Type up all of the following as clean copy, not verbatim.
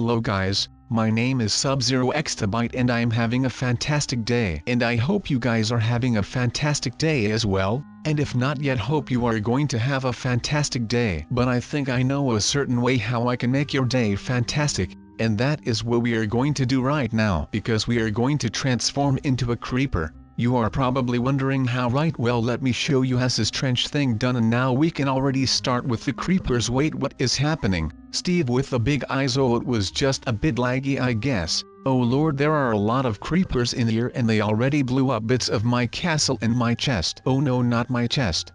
Hello guys, my name is Sub-Zero Exabyte and I am having a fantastic day. And I hope you guys are having a fantastic day as well, and if not yet hope you are going to have a fantastic day. But I think I know a certain way how I can make your day fantastic, and that is what we are going to do right now. Because we are going to transform into a creeper. You are probably wondering how, right? Well, let me show you. Has this trench thing done, and now we can already start with the creepers. Wait, what is happening? Steve with the big eyes. Oh, it was just a bit laggy I guess. Oh lord, there are a lot of creepers in here and they already blew up bits of my castle and my chest. Oh no, not my chest.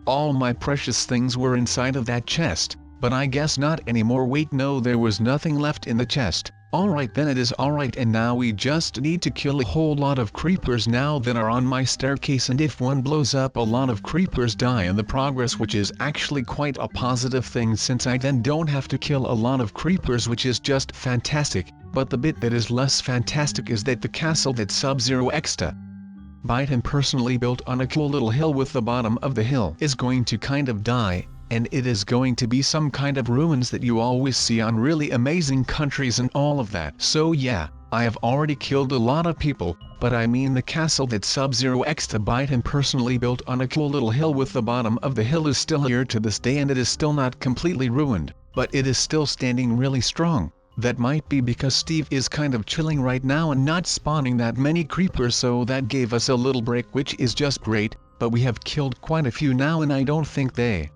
All my precious things were inside of that chest, but I guess not anymore. Wait, no, there was nothing left in the chest. Alright then, it is alright, and now we just need to kill a whole lot of creepers now that are on my staircase, and if one blows up, a lot of creepers die in the progress, which is actually quite a positive thing since I then don't have to kill a lot of creepers, which is just fantastic. But the bit that is less fantastic is that the castle that Sub-Zero Exabyte him personally built on a cool little hill with the bottom of the hill is going to kind of die. And it is going to be some kind of ruins that you always see on really amazing countries and all of that. So yeah, I have already killed a lot of people, but I mean the castle that Sub-Zero Exabyte him personally built on a cool little hill with the bottom of the hill is still here to this day, and it is still not completely ruined, but it is still standing really strong. That might be because Steve is kind of chilling right now and not spawning that many creepers, so that gave us a little break, which is just great, but we have killed quite a few now and I don't think they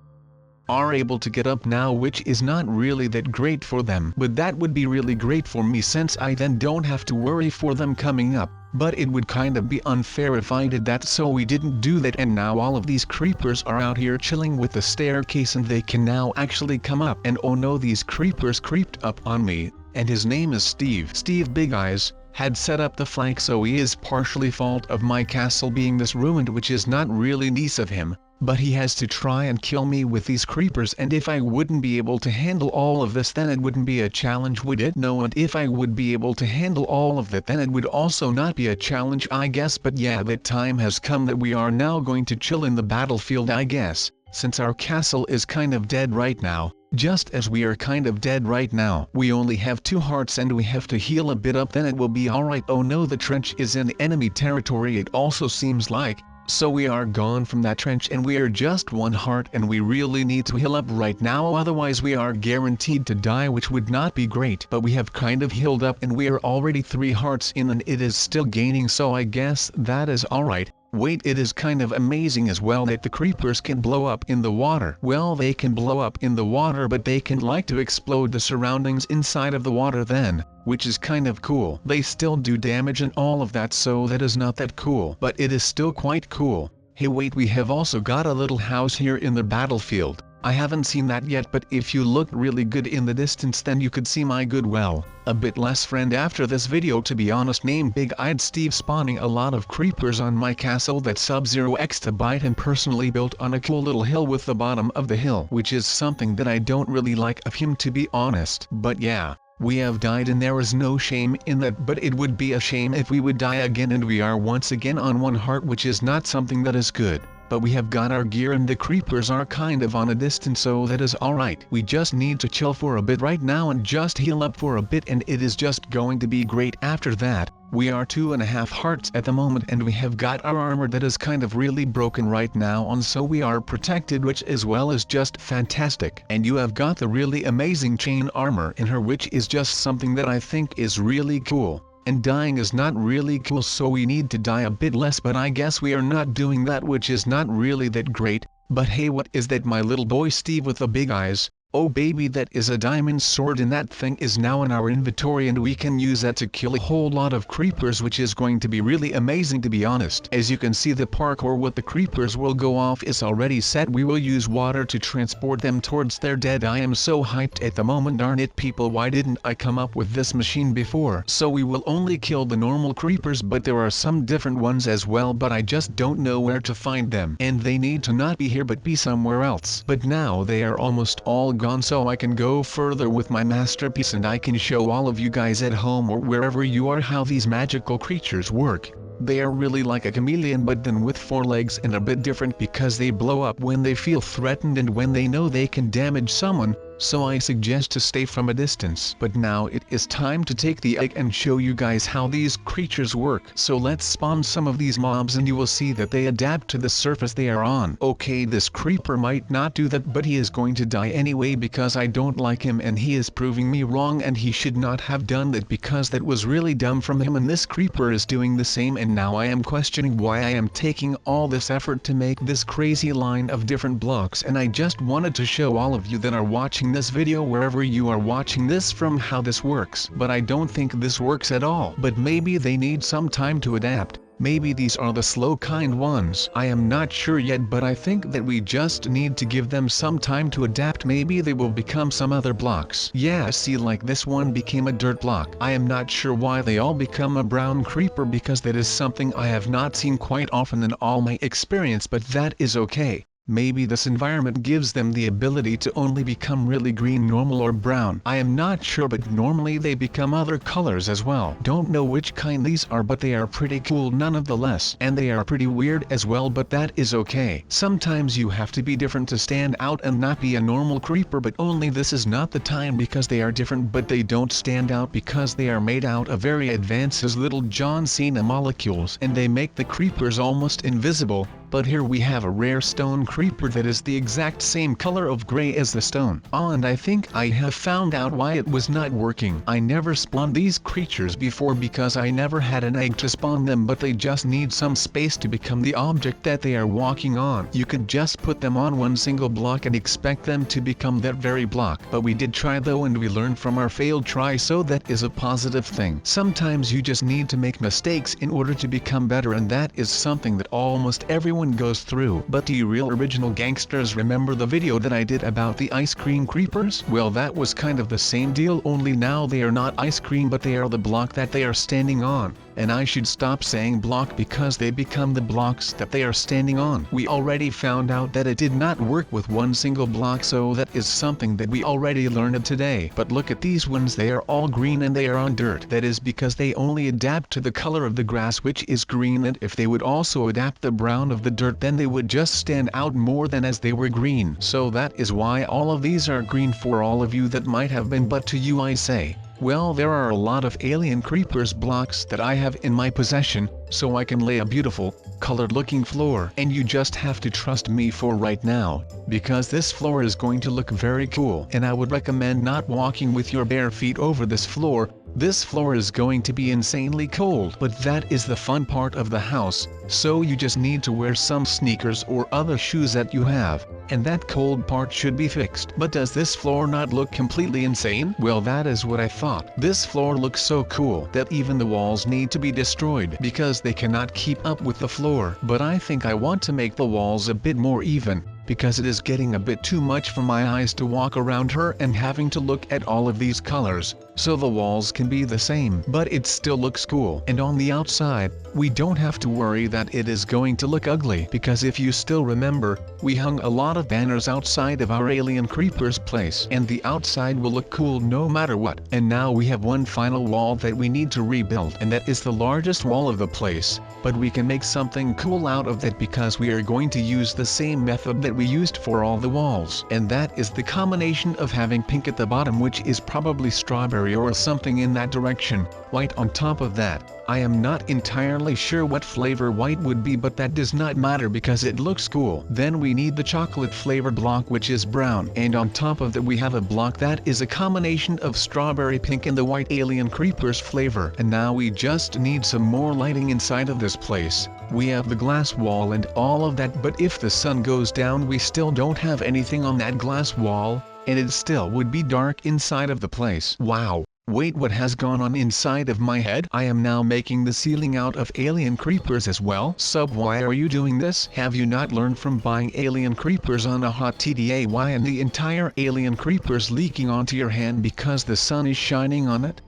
are able to get up now, which is not really that great for them. But that would be really great for me since I then don't have to worry for them coming up. But it would kind of be unfair if I did that, so we didn't do that, and now all of these creepers are out here chilling with the staircase and they can now actually come up. And oh no, these creepers creeped up on me, and his name is Steve. Steve Big Eyes had set up the flank, so he is partially fault of my castle being this ruined, which is not really nice of him. But he has to try and kill me with these creepers, and if I wouldn't be able to handle all of this, then it wouldn't be a challenge, would it? No, and if I would be able to handle all of that, then it would also not be a challenge, I guess. But yeah, that time has come that we are now going to chill in the battlefield, I guess, since our castle is kind of dead right now. Just as we are kind of dead right now. We only have 2 hearts and we have to heal a bit up, then it will be alright. Oh no, the trench is in enemy territory, it also seems like. So we are gone from that trench and we are just 1 heart, and we really need to heal up right now, otherwise we are guaranteed to die, which would not be great. But we have kind of healed up and we are already 3 hearts in and it is still gaining, so I guess that is alright. Wait, it is kind of amazing as well that the creepers can blow up in the water. Well, they can blow up in the water, but they can like to explode the surroundings inside of the water then, which is kind of cool. They still do damage and all of that, so that is not that cool, but it is still quite cool. Hey wait, we have also got a little house here in the battlefield. I haven't seen that yet, but if you look really good in the distance, then you could see my good, well, a bit less friend after this video, to be honest, named Big-Eyed Steve, spawning a lot of creepers on my castle that Sub-Zero Exabyte him personally built on a cool little hill with the bottom of the hill, which is something that I don't really like of him, to be honest. But yeah, we have died and there is no shame in that, but it would be a shame if we would die again, and we are once again on 1 heart, which is not something that is good. But we have got our gear and the creepers are kind of on a distance, so that is alright. We just need to chill for a bit right now and just heal up for a bit, and it is just going to be great after that. We are 2.5 hearts at the moment and we have got our armor that is kind of really broken right now on, so we are protected, which as well is just fantastic. And you have got the really amazing chain armor in her, which is just something that I think is really cool. And dying is not really cool, so we need to die a bit less, but I guess we are not doing that, which is not really that great. But hey, what is that? My little boy Steve with the big eyes. Oh baby, that is a diamond sword, and that thing is now in our inventory and we can use that to kill a whole lot of creepers, which is going to be really amazing, to be honest. As you can see, the parkour with the creepers will go off is already set. We will use water to transport them towards their dead. I am so hyped at the moment, darn it people, why didn't I come up with this machine before? So we will only kill the normal creepers, but there are some different ones as well, but I just don't know where to find them. And they need to not be here but be somewhere else. But now they are almost all gone, so I can go further with my masterpiece and I can show all of you guys at home or wherever you are how these magical creatures work. They are really like a chameleon, but then with 4 legs, and a bit different because they blow up when they feel threatened and when they know they can damage someone. so I suggest to stay from a distance. But now it is time to take the egg and show you guys how these creatures work. So let's spawn some of these mobs and you will see that they adapt to the surface they are on. Okay, this creeper might not do that, but he is going to die anyway because I don't like him and he is proving me wrong, and he should not have done that because that was really dumb from him, and this creeper is doing the same, and now I am questioning why I am taking all this effort to make this crazy line of different blocks. And I just wanted to show all of you that are watching this video wherever you are watching this from how this works. But I don't think this works at all. But maybe they need some time to adapt. Maybe these are the slow kind ones. I am not sure yet, but I think that we just need to give them some time to adapt. Maybe they will become some other blocks. Yeah, see, like this one became a dirt block. I am not sure why they all become a brown creeper because that is something I have not seen quite often in all my experience, but that is okay. Maybe this environment gives them the ability to only become really green, normal, or brown. I am not sure, but normally they become other colors as well. Don't know which kind these are, but they are pretty cool nonetheless. And they are pretty weird as well, but that is okay. Sometimes you have to be different to stand out and not be a normal creeper, but only this is not the time because they are different, but they don't stand out because they are made out of very advanced little John Cena molecules, and they make the creepers almost invisible. But here we have a rare stone creeper that is the exact same color of gray as the stone. And I think I have found out why it was not working. I never spawned these creatures before because I never had an egg to spawn them, but they just need some space to become the object that they are walking on. You could just put them on one single block and expect them to become that very block. But we did try though, and we learned from our failed try, so that is a positive thing. Sometimes you just need to make mistakes in order to become better, and that is something that almost everyone goes through. But do you real original gangsters remember the video that I did about the ice cream creepers? Well, that was kind of the same deal, only now they are not ice cream but they are the block that they are standing on. And I should stop saying block because they become the blocks that they are standing on. We already found out that it did not work with one single block, so that is something that we already learned today. But look at these ones, they are all green and they are on dirt. That is because they only adapt to the color of the grass, which is green, and if they would also adapt the brown of the dirt, then they would just stand out more than as they were green. So that is why all of these are green for all of you that might have been, but to you I say, well, there are a lot of alien creepers blocks that I have in my possession, so I can lay a beautiful, colored looking floor, and you just have to trust me for right now, because this floor is going to look very cool, and I would recommend not walking with your bare feet over this floor. This floor is going to be insanely cold, but that is the fun part of the house, so you just need to wear some sneakers or other shoes that you have, and that cold part should be fixed. But does this floor not look completely insane? Well, that is what I thought. This floor looks so cool that even the walls need to be destroyed because they cannot keep up with the floor. But I think I want to make the walls a bit more even, because it is getting a bit too much for my eyes to walk around her and having to look at all of these colors, so the walls can be the same, but it still looks cool. And on the outside, we don't have to worry that it is going to look ugly, because if you still remember, we hung a lot of banners outside of our alien creepers place, and the outside will look cool no matter what. And now we have one final wall that we need to rebuild, and that is the largest wall of the place, but we can make something cool out of that because we are going to use the same method that we used for all the walls, and that is the combination of having pink at the bottom, which is probably strawberry or something in that direction, white on top of that. I am not entirely sure what flavor white would be, but that does not matter because it looks cool. Then we need the chocolate flavored block, which is brown, and on top of that we have a block that is a combination of strawberry pink and the white alien creepers flavor. And now we just need some more lighting inside of this place. We have the glass wall and all of that, but if the sun goes down we still don't have anything on that glass wall, and it still would be dark inside of the place. Wow. Wait, what has gone on inside of my head? I am now making the ceiling out of alien creepers as well. Sub, why are you doing this? Have you not learned from buying alien creepers on a hot TDAY and the entire alien creepers leaking onto your hand because the sun is shining on it?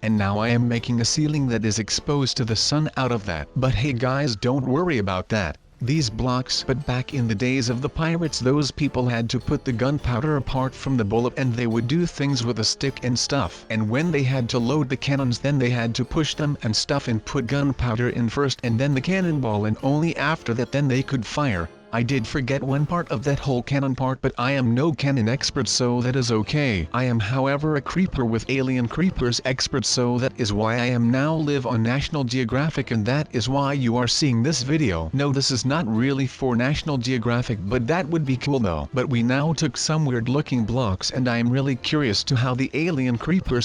And now I am making a ceiling that is exposed to the sun out of that. But hey guys, don't worry about that. These blocks, but back in the days of the pirates, those people had to put the gunpowder apart from the bullet, and they would do things with a stick and stuff. And when they had to load the cannons, then they had to push them and stuff and put gunpowder in first and then the cannonball, and only after that then they could fire. I did forget one part of that whole canon part, but I am no canon expert, so that is okay. I am however a creeper with alien creepers expert, so that is why I am now live on National Geographic, and that is why you are seeing this video. No, this is not really for National Geographic, but that would be cool though. But we now took some weird looking blocks, and I am really curious to how the alien creeper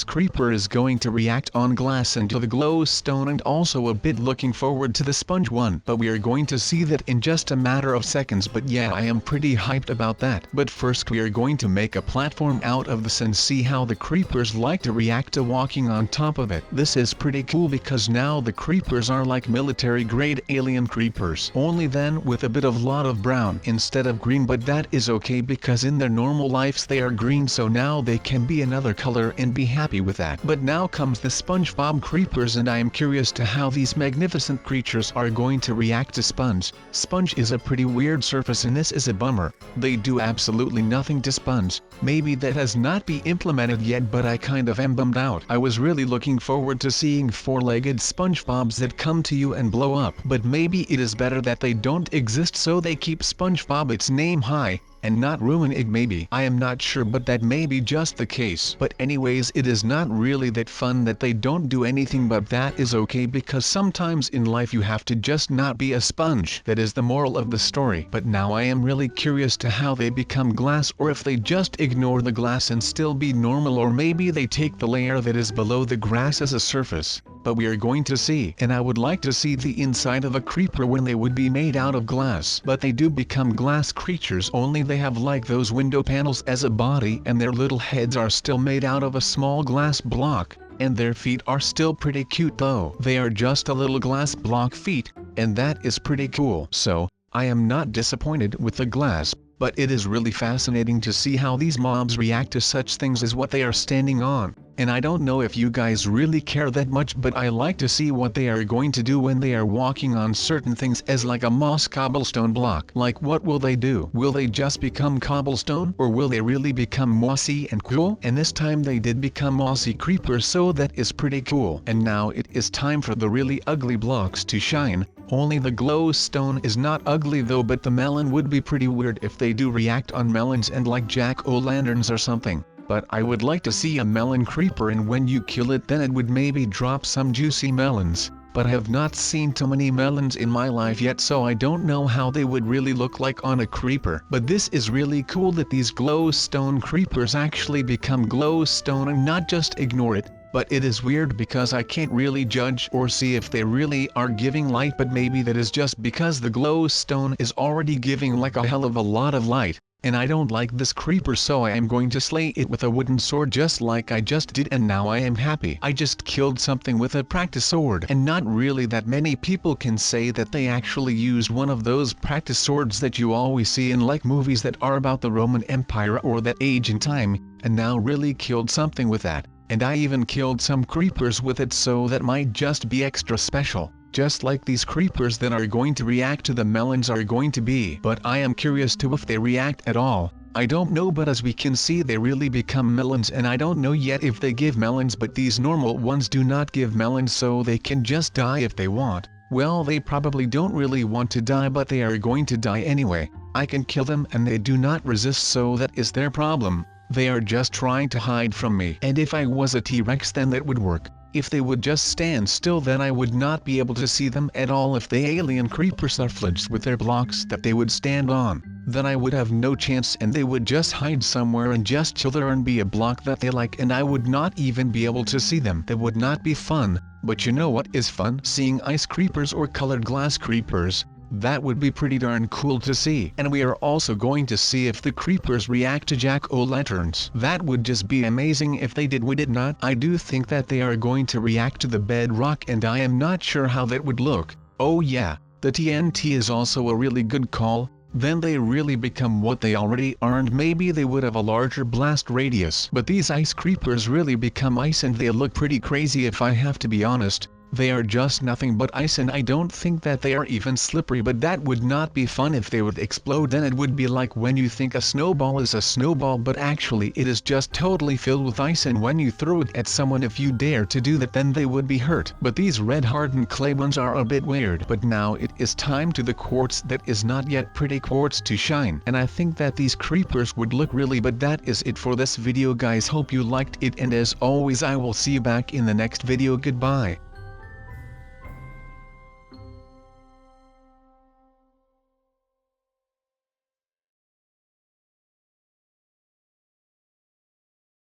is going to react on glass and to the glowstone, and also a bit looking forward to the sponge one. But we are going to see that in just a matter of seconds, but yeah, I am pretty hyped about that. But first we are going to make a platform out of this and see how the creepers like to react to walking on top of it. This is pretty cool because now the creepers are like military grade alien creepers, only then with a bit of lot of brown instead of green, but that is okay because in their normal lives they are green, so now they can be another color and be happy with that. But now comes the SpongeBob creepers, and I am curious to how these magnificent creatures are going to react to sponge. Sponge is a pretty weird surface, and this is a bummer. They do absolutely nothing to sponge. Maybe that has not been implemented yet, but I kind of am bummed out. I was really looking forward to seeing four-legged SpongeBobs that come to you and blow up. But maybe it is better that they don't exist, so they keep SpongeBob its name high and not ruin it. Maybe, I am not sure, but that may be just the case. But anyways, it is not really that fun that they don't do anything, but that is okay because sometimes in life you have to just not be a sponge. That is the moral of the story. But now I am really curious to how they become glass, or if they just ignore the glass and still be normal, or maybe they take the layer that is below the grass as a surface. But we are going to see, and I would like to see the inside of a creeper when they would be made out of glass. But they do become glass creatures, only they have like those window panels as a body, and their little heads are still made out of a small glass block, and their feet are still pretty cute though. They are just a little glass block feet, and that is pretty cool. So, I am not disappointed with the glass, but it is really fascinating to see how these mobs react to such things as what they are standing on. And I don't know if you guys really care that much, but I like to see what they are going to do when they are walking on certain things, as like a moss cobblestone block. Like, what will they do? Will they just become cobblestone, or will they really become mossy and cool? And this time they did become mossy creepers, so that is pretty cool. And now it is time for the really ugly blocks to shine. Only the glowstone is not ugly though, but the melon would be pretty weird if they do react on melons and like jack-o'-lanterns or something. But I would like to see a melon creeper, and when you kill it then it would maybe drop some juicy melons. But I have not seen too many melons in my life yet, so I don't know how they would really look like on a creeper. But this is really cool that these glowstone creepers actually become glowstone and not just ignore it. But it is weird because I can't really judge or see if they really are giving light, but maybe that is just because the glowstone is already giving like a hell of a lot of light. And I don't like this creeper, so I am going to slay it with a wooden sword just like I just did, and now I am happy. I just killed something with a practice sword, and not really that many people can say that they actually used one of those practice swords that you always see in like movies that are about the Roman Empire or that age in time, and now really killed something with that. And I even killed some creepers with it, so that might just be extra special. Just like these creepers that are going to react to the melons are going to be. But I am curious to if they react at all. I don't know, but as we can see they really become melons, and I don't know yet if they give melons, but these normal ones do not give melons, so they can just die if they want. Well, they probably don't really want to die, but they are going to die anyway. I can kill them and they do not resist, so that is their problem. They are just trying to hide from me. And if I was a T-Rex then that would work. If they would just stand still then I would not be able to see them at all. If the alien creepers are fledged with their blocks that they would stand on, then I would have no chance, and they would just hide somewhere and just chill there and be a block that they like, and I would not even be able to see them. That would not be fun. But you know what is fun? Seeing ice creepers or colored glass creepers. That would be pretty darn cool to see. And we are also going to see if the creepers react to jack-o'-lanterns. That would just be amazing if they did. Would it not? I do think that they are going to react to the bedrock, and I am not sure how that would look. Oh yeah, the TNT is also a really good call. Then they really become what they already are, and maybe they would have a larger blast radius. But these ice creepers really become ice, and they look pretty crazy if I have to be honest. They are just nothing but ice, and I don't think that they are even slippery, but that would not be fun if they would explode. Then it would be like when you think a snowball is a snowball, but actually it is just totally filled with ice, and when you throw it at someone, if you dare to do that, then they would be hurt. But these red hardened clay ones are a bit weird. But now it is time to the quartz that is not yet pretty quartz to shine, and I think that these creepers would look really. But that is it for this video, guys. Hope you liked it, and as always I will see you back in the next video. Goodbye.